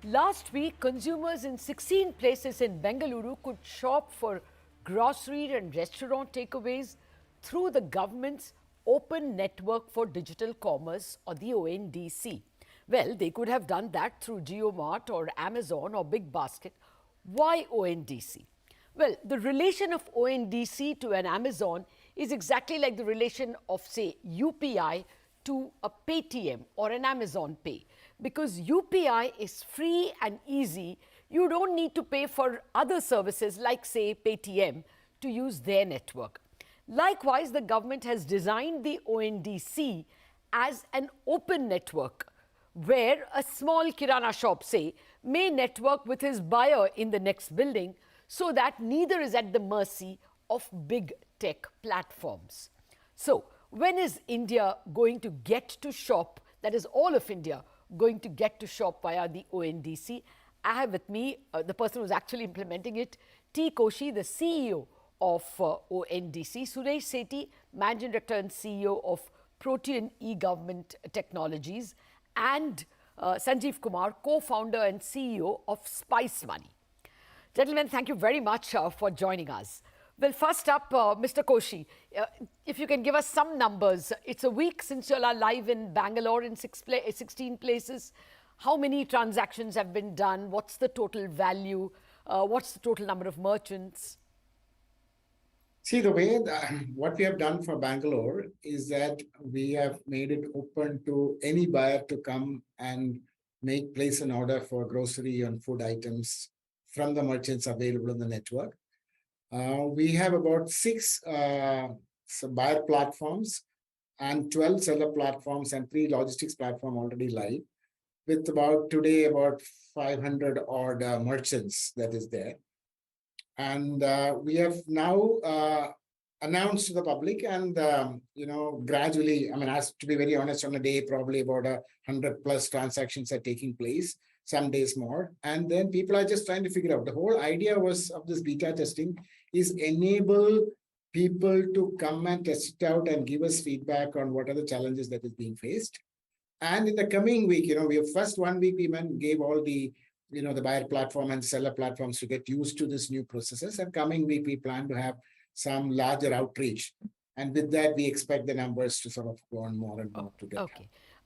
Last week, consumers in 16 places in Bengaluru could shop for grocery and restaurant takeaways through the government's Open Network for Digital Commerce, or the ONDC. Well, they could have done that through JioMart or Amazon or Big Basket. Why ONDC? Well, the relation of ONDC to an Amazon is exactly like the relation of, say, UPI to a Paytm or an Amazon Pay. Because UPI is free and easy, you don't need to pay for other services like, say, Paytm to use their network. Likewise, the government has designed the ONDC as an open network where a small kirana shop, say, may network with his buyer in the next building so that neither is at the mercy of big tech platforms. So, when is India going to get to shop, that is all of India, going to get to shop via the ONDC? I have with me the person who's actually implementing it, T Koshy, the CEO of ONDC, Suresh Sethi, Managing Director and CEO of Protean e-Government Technologies, and Sanjeev Kumar, co-founder and CEO of Spice Money. Gentlemen, thank you very much for joining us. Well, first up, Mr. Koshy, if you can give us some numbers. It's a week since you are live in Bangalore in 16 places. How many transactions have been done? What's the total value? What's the total number of merchants? See, the way what we have done for Bangalore is that we have made it open to any buyer to come and place an order for grocery and food items from the merchants available on the network. We have about 6 buyer platforms and 12 seller platforms and 3 logistics platforms already live, with today about 500 odd merchants that is there. And we have now announced to the public, and gradually, as to be very honest, on a day probably about 100 plus transactions are taking place, some days more, and then people are just trying to figure out. The whole idea of this beta testing is enable people to come and test it out and give us feedback on what are the challenges that is being faced. And in the coming week, we have first 1 week we gave all the the buyer platform and seller platforms to get used to this new processes, and coming week we plan to have some larger outreach, and with that we expect the numbers to sort of go on more and more to get.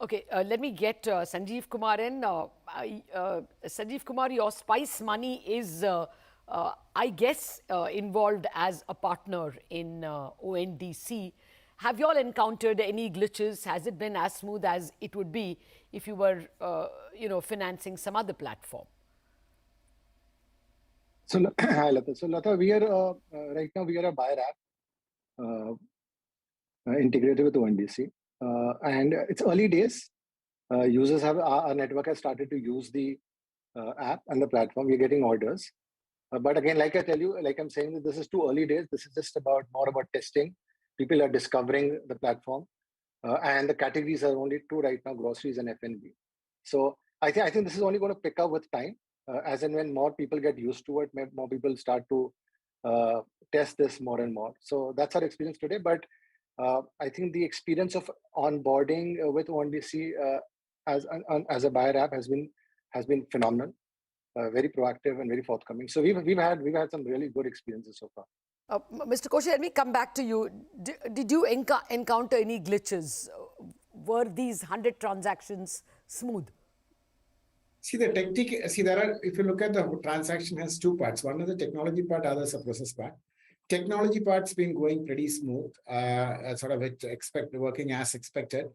Okay, let me get Sanjeev Kumar in. Sanjeev Kumar, your Spice Money is, I guess, involved as a partner in ONDC. Have you all encountered any glitches? Has it been as smooth as it would be if you were, financing some other platform? So, hi, Lata. So, Lata, we are right now we are a buyer app integrated with ONDC, and it's early days. Users our network has started to use the app and the platform. We're getting orders, but again, like I tell you, like I'm saying, that this is too early days. This is just more about testing. People are discovering the platform, and the categories are only 2 right now: groceries and F&B. So I think this is only going to pick up with time. As and when more people get used to it, more people start to test this more and more. So that's our experience today. But I think the experience of onboarding with ONDC as a buyer app has been phenomenal, very proactive and very forthcoming. So we've had some really good experiences so far. Mr. Koshy, let me come back to you. Did you encounter any glitches? Were these 100 transactions smooth? See, if you look at the transaction has 2 parts. One is the technology part, other is the process part. Technology part's been going pretty smooth, working as expected.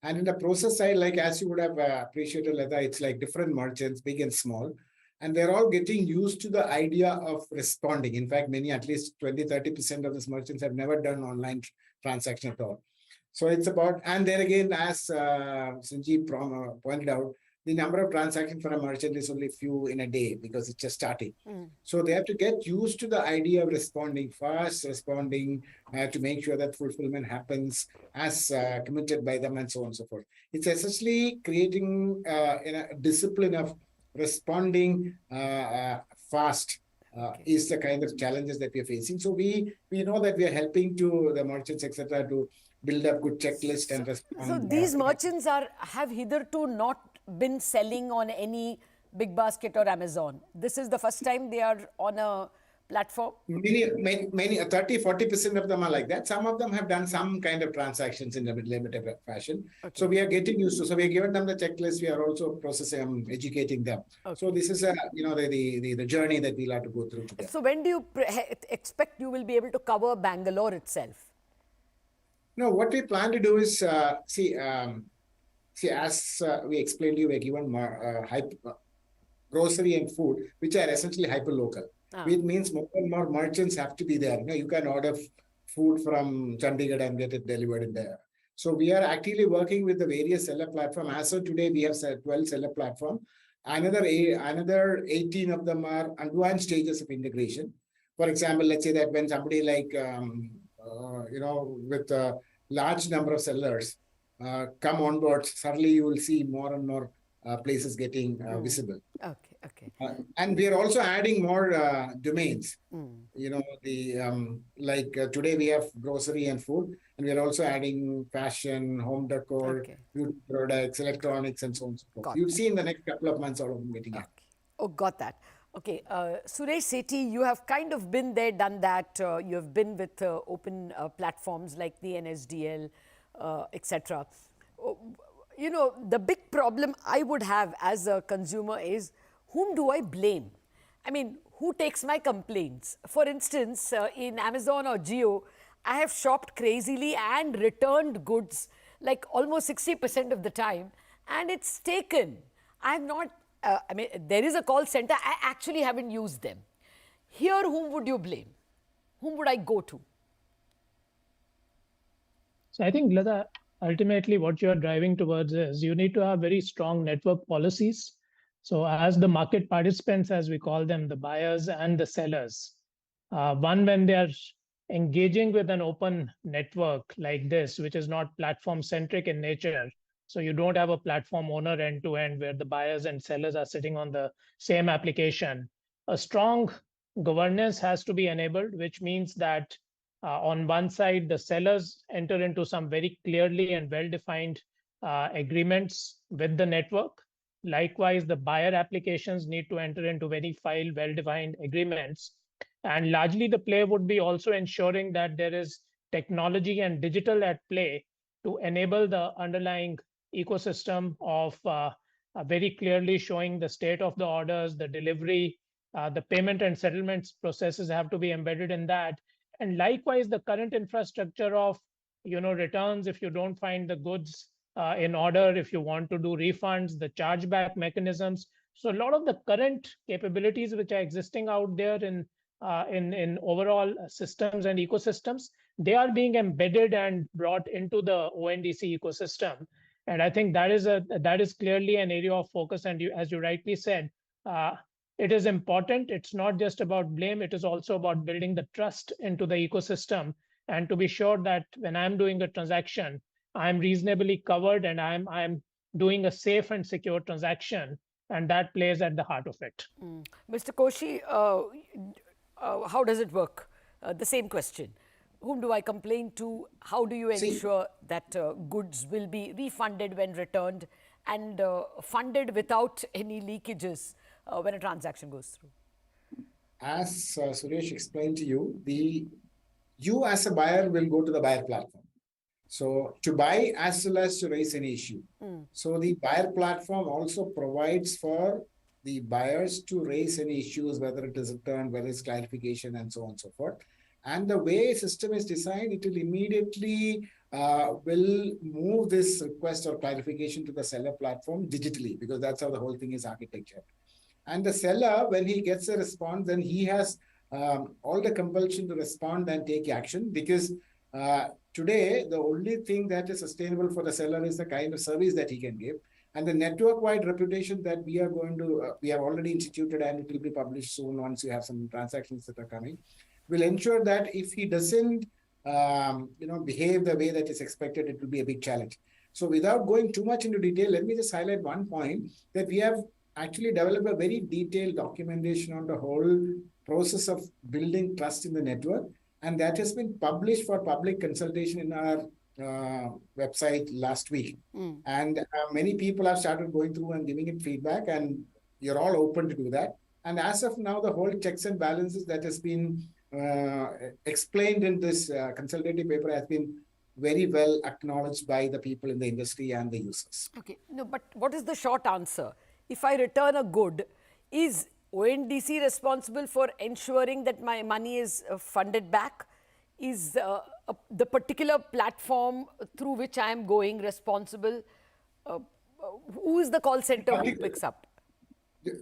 And in the process side, like as you would have appreciated, Lata, it's like different merchants, big and small. And they're all getting used to the idea of responding. In fact, many, at least 20-30% of these merchants have never done online transaction at all. So it's about, and there again, as Sanjeev pointed out, the number of transactions for a merchant is only few in a day because it's just starting. So they have to get used to the idea of responding fast, to make sure that fulfillment happens as committed by them and so on and so forth. It's essentially creating a discipline of responding fast is the kind of challenges that we are facing. So we know that we are helping to the merchants, etc., to build up good checklist and respond. So these merchants have hitherto not been selling on any Big Basket or Amazon. This is the first time they are on a platform. Many 30-40% of them are like that. Some of them have done some kind of transactions in a limited fashion. Okay. So we are getting used to. So we are giving them the checklist. We are also processing, educating them. Okay. So this is the journey that we'll have to go through together. So when do you expect you will be able to cover Bangalore itself? No, what we plan to do is as we explained to you, we're given grocery and food, which are essentially hyper-local. Which means more and more merchants have to be there. You can order food from Chandigarh and get it delivered in there. So we are actively working with the various seller platforms. As of today, we have 12 seller platforms. Another 18 of them are advanced stages of integration. For example, let's say that when somebody like, with a large number of sellers come on board, suddenly you will see more and more places getting visible. Okay. And we are also adding more domains. Today we have grocery and food, and we are also adding fashion, home decor, beauty products, electronics, and so on and so forth. You'll see in the next couple of months all of them getting out. Oh, got that. Okay, Suresh Sethi, you have kind of been there, done that. You have been with open platforms like the NSDL, etc. The big problem I would have as a consumer is, whom do I blame? I mean, who takes my complaints? For instance, in Amazon or Jio, I have shopped crazily and returned goods like almost 60% of the time, and it's taken. I'm not, there is a call center. I actually haven't used them. Here, whom would you blame? Whom would I go to? So I think, Lata, ultimately what you're driving towards is you need to have very strong network policies. So as the market participants, as we call them, the buyers and the sellers, when they are engaging with an open network like this, which is not platform centric in nature, so you don't have a platform owner end to end where the buyers and sellers are sitting on the same application, a strong governance has to be enabled, which means that on one side, the sellers enter into some very clearly and well-defined agreements with the network. Likewise, the buyer applications need to enter into very well-defined agreements. And largely the play would be also ensuring that there is technology and digital at play to enable the underlying ecosystem of very clearly showing the state of the orders, the delivery, the payment and settlements processes have to be embedded in that. And likewise, the current infrastructure of returns if you don't find the goods in order, if you want to do refunds, the chargeback mechanisms. So a lot of the current capabilities which are existing out there in overall systems and ecosystems, they are being embedded and brought into the ONDC ecosystem. And I think that is clearly an area of focus. And as you rightly said, it is important. It's not just about blame. It is also about building the trust into the ecosystem and to be sure that when I'm doing a transaction, I'm reasonably covered and I'm doing a safe and secure transaction. And that plays at the heart of it. Mr. Koshy, how does it work? The same question. Whom do I complain to? How do you ensure that goods will be refunded when returned and funded without any leakages when a transaction goes through? As Suresh explained to you, you as a buyer will go to the buyer platform. So to buy as well as to raise any issue. So the buyer platform also provides for the buyers to raise any issues, whether it is returned, whether it's clarification, and so on and so forth. And the way system is designed, it will immediately will move this request or clarification to the seller platform digitally, because that's how the whole thing is architectured. And the seller, when he gets a response, then he has all the compulsion to respond and take action, because today, the only thing that is sustainable for the seller is the kind of service that he can give. And the network-wide reputation that we are going to, we have already instituted, and it will be published soon once you have some transactions that are coming, will ensure that if he doesn't, behave the way that is expected, it will be a big challenge. So without going too much into detail, let me just highlight one point, that we have actually developed a very detailed documentation on the whole process of building trust in the network. And that has been published for public consultation in our website last week. And many people have started going through and giving it feedback. And, you're all open to do that. And as of now, the whole checks and balances that has been explained in this consultative paper has been very well acknowledged by the people in the industry and the users. Okay, no, but what is the short answer? If I return a good, is ONDC responsible for ensuring that my money is funded back? Is the particular platform through which I am going responsible? Who is the call center who picks up?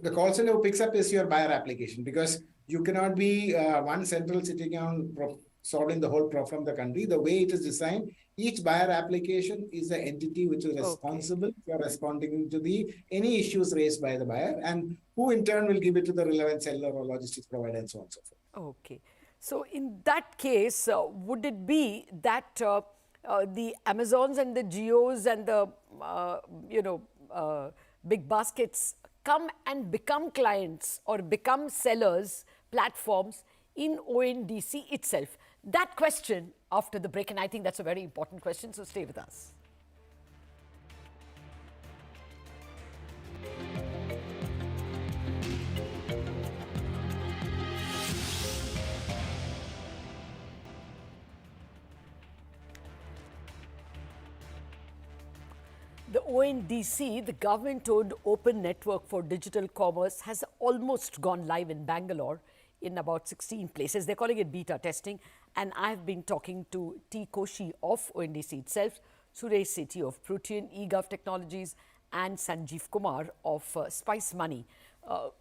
The call center who picks up is your buyer application, because you cannot be one central sitting on solving the whole problem from the country. The way it is designed, each buyer application is the entity which is responsible for responding to any issues raised by the buyer, and who in turn will give it to the relevant seller or logistics provider and so on and so forth. Okay. So in that case, would it be that the Amazons and the Geos and the, big baskets come and become clients or become sellers, platforms in ONDC itself? That question after the break, and I think that's a very important question, so stay with us. The ONDC, the government-owned open network for digital commerce, has almost gone live in Bangalore in about 16 places. They're calling it beta testing. And I've been talking to T Koshy of ONDC itself, Suresh Sethi of Protean, eGov Technologies, and Sanjeev Kumar of Spice Money,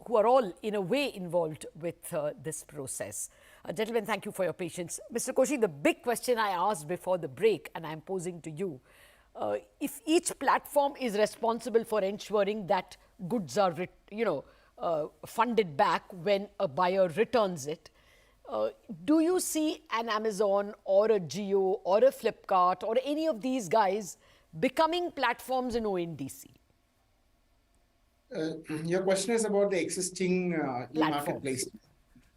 who are all in a way involved with this process. Gentlemen, thank you for your patience. Mr. Koshy, the big question I asked before the break, and I'm posing to you, if each platform is responsible for ensuring that goods are, funded back when a buyer returns it, do you see an Amazon or a Jio or a Flipkart or any of these guys becoming platforms in ONDC? Your question is about the existing e-marketplace.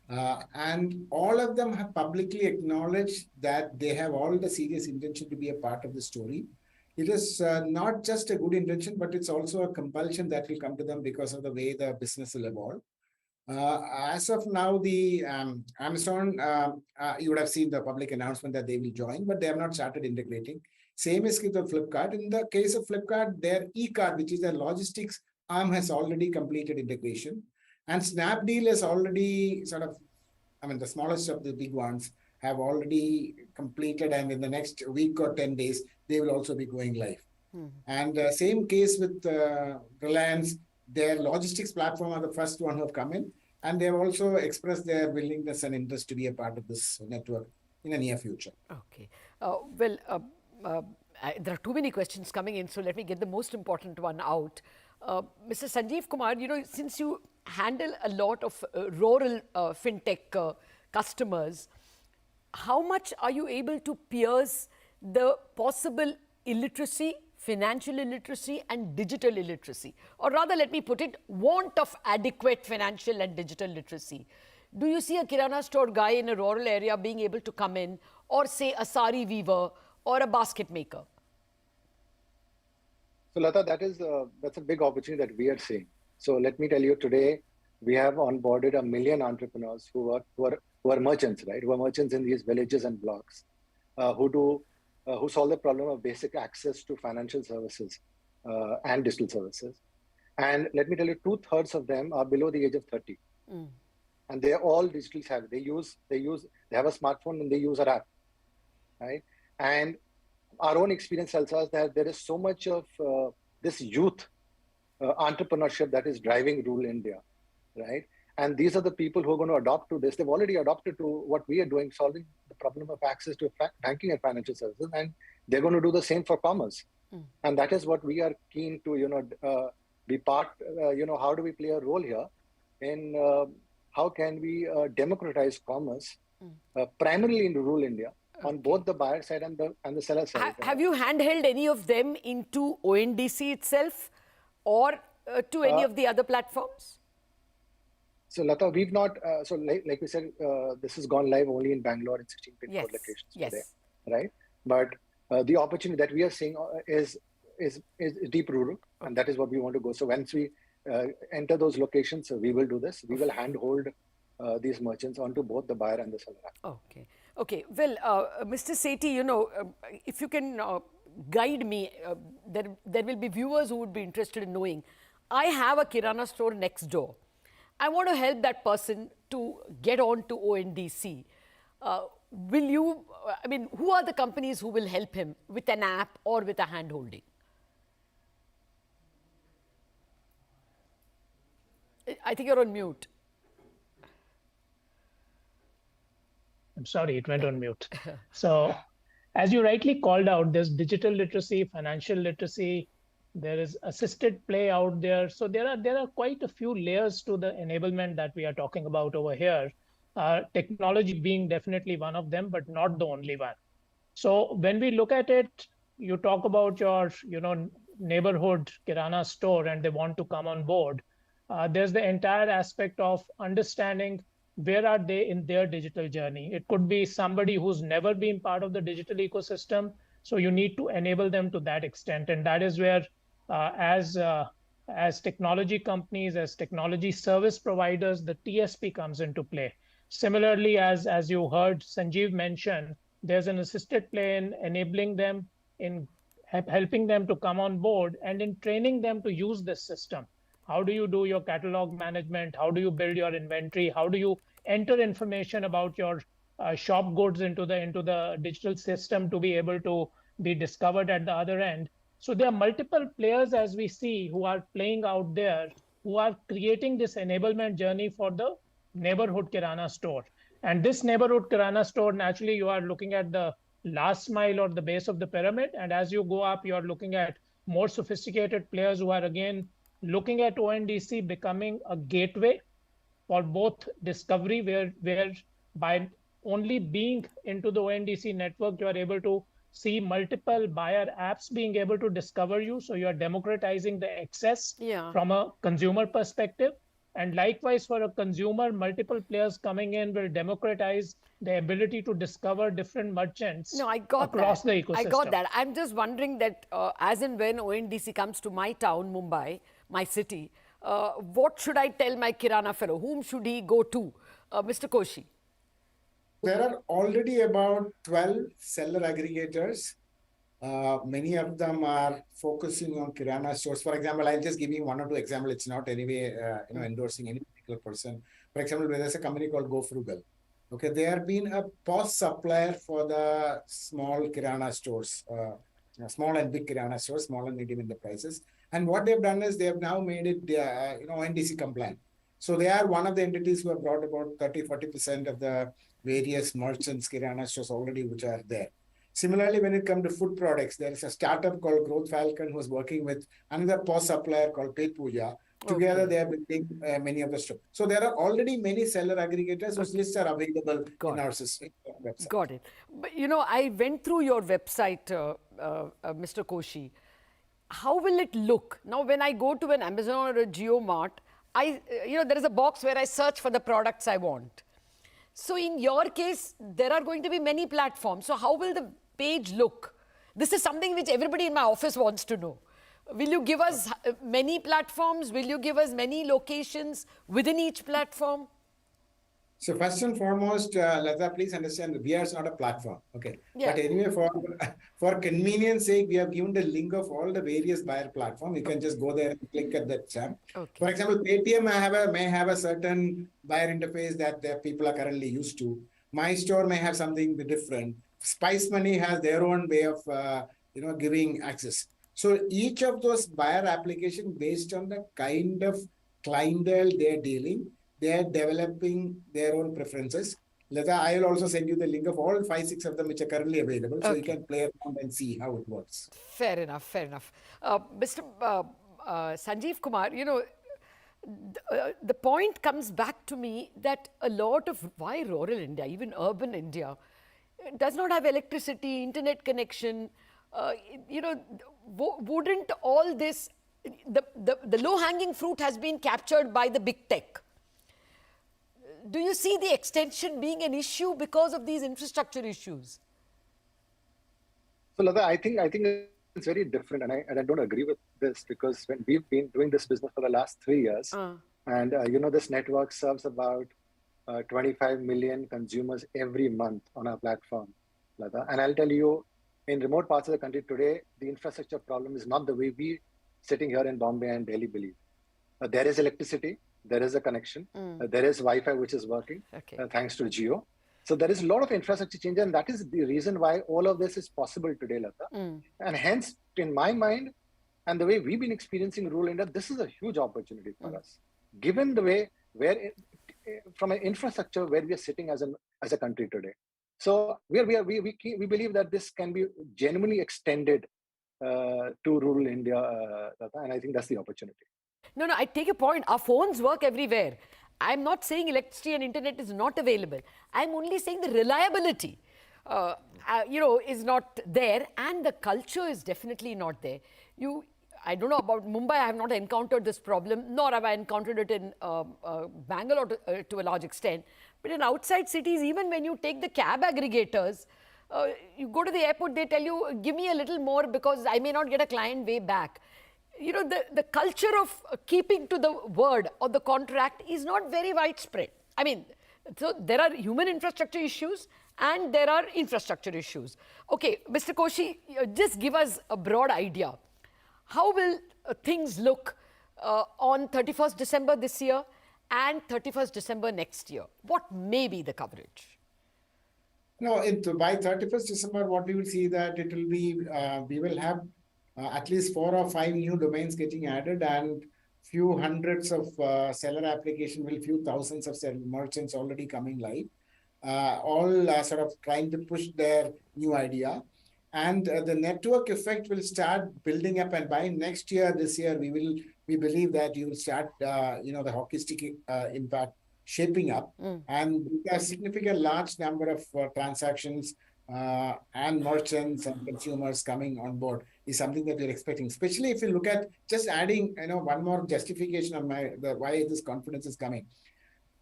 And all of them have publicly acknowledged that they have all the serious intention to be a part of the story. It is not just a good intention, but it's also a compulsion that will come to them because of the way the business will evolve. As of now, the Amazon, you would have seen the public announcement that they will join, but they have not started integrating. Same is with the Flipkart. In the case of Flipkart, their e-cart, which is their logistics arm, has already completed integration. And Snapdeal is already the smallest of the big ones have already completed, and in the next week or 10 days, they will also be going live. And same case with Reliance, their logistics platform are the first one who have come in, and they have also expressed their willingness and interest to be a part of this network in the near future. Okay. There are too many questions coming in, so let me get the most important one out. Mr. Sanjeev Kumar, since you handle a lot of rural fintech customers, how much are you able to pierce the possible illiteracy, financial illiteracy and digital illiteracy? Or rather, let me put it, want of adequate financial and digital literacy. Do you see a Kirana store guy in a rural area being able to come in, or say a sari weaver or a basket maker? So Lata, that's a big opportunity that we are seeing. So let me tell you, today we have onboarded 1 million entrepreneurs who are merchants, right? Who are merchants in these villages and blocks, who solve the problem of basic access to financial services and digital services. And let me tell you, 2/3 of them are below the age of 30, and they're all digitally savvy. They have a smartphone and they use our app, right? And our own experience tells us that there is so much of this youth entrepreneurship that is driving rural India, right? And these are the people who are going to adopt to this. They've already adopted to what we are doing, solving the problem of access to banking and financial services, and they're going to do the same for commerce. And that is what we are keen to, be part. How do we play a role here in how can we democratize commerce, primarily in rural India, on both the buyer side and the seller side. Have you handheld any of them into ONDC itself, or to any of the other platforms? So Lata, we've not, like we said, this has gone live only in Bangalore in 16 pin code locations today, right? But the opportunity that we are seeing is deep rural, and that is what we want to go. So once we enter those locations, we will do this. We will handhold these merchants onto both the buyer and the seller app. Okay. Okay. Well, Mr. Sethi, if you can guide me, there will be viewers who would be interested in knowing. I have a Kirana store next door. I want to help that person to get on to ONDC. Will you, who are the companies who will help him with an app or with a hand holding? I think you're on mute. I'm sorry, it went on mute. So, as you rightly called out, there's digital literacy, financial literacy, there is assisted play out there. So there are quite a few layers to the enablement that we are talking about over here. Technology being definitely one of them, but not the only one. So when we look at it, you talk about your neighborhood Kirana store and they want to come on board. There's the entire aspect of understanding where are they in their digital journey. It could be somebody who's never been part of the digital ecosystem. So you need to enable them to that extent. And that is where as technology companies, as technology service providers, the TSP comes into play. Similarly, as you heard Sanjeev mention, there's an assisted play in enabling them, in helping them to come on board and in training them to use this system. How do you do your catalog management? How do you build your inventory? How do you enter information about your shop goods into the digital system to be able to be discovered at the other end? So there are multiple players, as we see, who are playing out there, who are creating this enablement journey for the neighborhood Kirana store. And this neighborhood Kirana store, naturally, you are looking at the last mile or the base of the pyramid. And as you go up, you're looking at more sophisticated players who are, again, looking at ONDC becoming a gateway for both discovery, where by only being into the ONDC network, you are able to see multiple buyer apps being able to discover you. So you are democratizing the access from a consumer perspective. And likewise, for a consumer, multiple players coming in will democratize the ability to discover different merchants across the ecosystem. I got that. I'm just wondering that as and when ONDC comes to my town, Mumbai, my city, what should I tell my Kirana fellow? Whom should he go to? Mr. Koshy. There are already about 12 seller aggregators. Many of them are focusing on Kirana stores. For example, I'll just give you one or two examples. It's not anyway endorsing any particular person. For example, there's a company called Go Frugal. Okay, they have been a POS supplier for the small Kirana stores, small and big Kirana stores, small and medium enterprises. And what they've done is they have now made it ONDC compliant. So they are one of the entities who have brought about 30-40% of the various merchants, Kirana stores already which are there. Similarly, when it comes to food products, there is a startup called Growth Falcon who is working with another POS supplier called Pet Puja. Together, they are building many of the stores. So there are already many seller aggregators whose lists are available in our system. Website. Got it. But I went through your website, Mr. Koshy. How will it look? Now, when I go to an Amazon or a JioMart, there is a box where I search for the products I want. So in your case, there are going to be many platforms. So how will the page look? This is something which everybody in my office wants to know. Will you give us many platforms? Will you give us many locations within each platform? So first and foremost, Lata, please understand that VR is not a platform. Okay. Yeah. But anyway, for convenience sake, we have given the link of all the various buyer platforms. You can just go there and click at that tab. Okay. For example, Paytm may have a certain buyer interface that people are currently used to. My store may have something different. Spice Money has their own way of giving access. So each of those buyer applications, based on the kind of clientele they're dealing, they're developing their own preferences. Lata, I will also send you the link of all 5-6 of them which are currently available, so you can play around and see how it works. Fair enough, fair enough. Mr. Sanjeev Kumar, the point comes back to me that a lot of why rural India, even urban India, does not have electricity, internet connection. Wouldn't all this, the low-hanging fruit has been captured by the big tech. Do you see the extension being an issue because of these infrastructure issues? So, Lata, I think it's very different, and I don't agree with this because when we've been doing this business for the last 3 years, and this network serves about 25 million consumers every month on our platform, Lata. And I'll tell you, in remote parts of the country today, the infrastructure problem is not the way we sitting here in Bombay and Delhi believe. There is electricity, there is a connection, there is Wi-Fi which is working, thanks to Jio. So there is a lot of infrastructure change, and that is the reason why all of this is possible today, Lata. And hence, in my mind, and the way we've been experiencing rural India, this is a huge opportunity for us, given the way from an infrastructure where we are sitting as a country today. So we believe that this can be genuinely extended to rural India, Lata, and I think that's the opportunity. No, I take your point. Our phones work everywhere. I'm not saying electricity and internet is not available. I'm only saying the reliability, is not there, and the culture is definitely not there. I don't know about Mumbai. I have not encountered this problem, nor have I encountered it in Bangalore to a large extent. But in outside cities, even when you take the cab aggregators, you go to the airport, they tell you, give me a little more because I may not get a client way back. The culture of keeping to the word or the contract is not very widespread. I mean, so there are human infrastructure issues and there are infrastructure issues. Okay, Mr. Koshy, just give us a broad idea. How will things look on 31st December this year and 31st December next year? What may be the coverage? No, by 31st December, what we will see that it will be, we will have at least 4 or 5 new domains getting added and few hundreds of seller application, few thousands of merchants already coming live, all sort of trying to push their new idea. And the network effect will start building up, and by next year, this year, we believe that you will start, the hockey stick impact shaping up, and a significant large number of transactions and merchants and consumers coming on board is something that we're expecting. Especially if you look at just adding, one more justification on why this confidence is coming.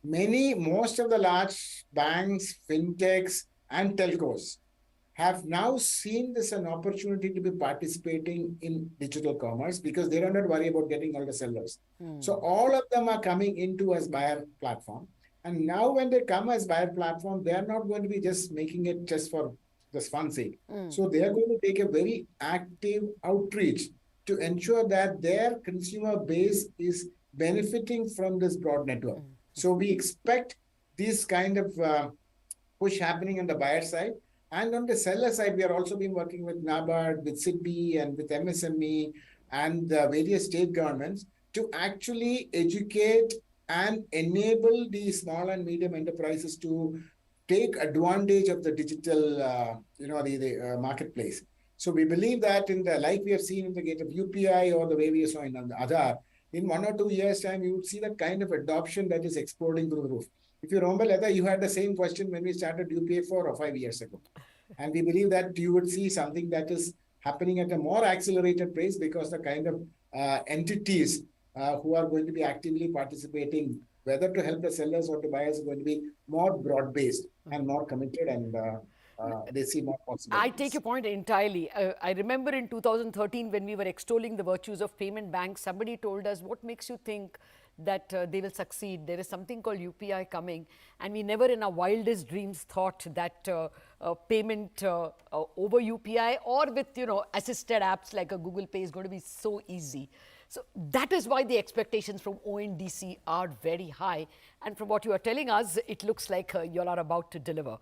Most of the large banks, fintechs, and telcos have now seen this an opportunity to be participating in digital commerce because they don't have to worry about getting all the sellers. So all of them are coming into as buyer platform. And now when they come as buyer platform, they are not going to be just making it just for this fun sake. So they are going to take a very active outreach to ensure that their consumer base is benefiting from this broad network. So we expect this kind of push happening on the buyer side. And on the seller side, we are also been working with NABARD, with SIDBI, and with MSME and various state governments to actually educate and enable the small and medium enterprises to take advantage of the digital, the marketplace. So we believe that like we have seen in the case of UPI or the way we saw in the Aadhaar, in 1 or 2 years' time, you would see the kind of adoption that is exploding through the roof. If you remember, Lata, you had the same question when we started UPI 4 or 5 years ago. And we believe that you would see something that is happening at a more accelerated pace because the kind of entities who are going to be actively participating, whether to help the sellers or to buyers, are going to be more broad-based and more committed, and they see more possibilities. I take your point entirely. I remember in 2013 when we were extolling the virtues of payment banks, somebody told us, what makes you think that they will succeed? There is something called UPI coming, and we never in our wildest dreams thought that payment over UPI or with assisted apps like a Google Pay is going to be so easy. So that is why the expectations from ONDC are very high, and from what you are telling us, it looks like you all are about to deliver.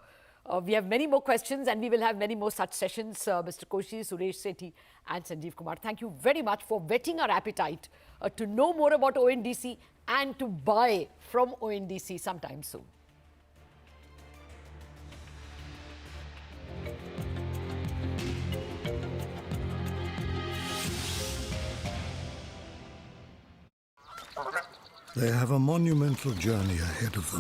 We have many more questions, and we will have many more such sessions. Mr. Koshy, Suresh Sethi and Sanjeev Kumar, thank you very much for whetting our appetite to know more about ONDC and to buy from ONDC sometime soon. They have a monumental journey ahead of them.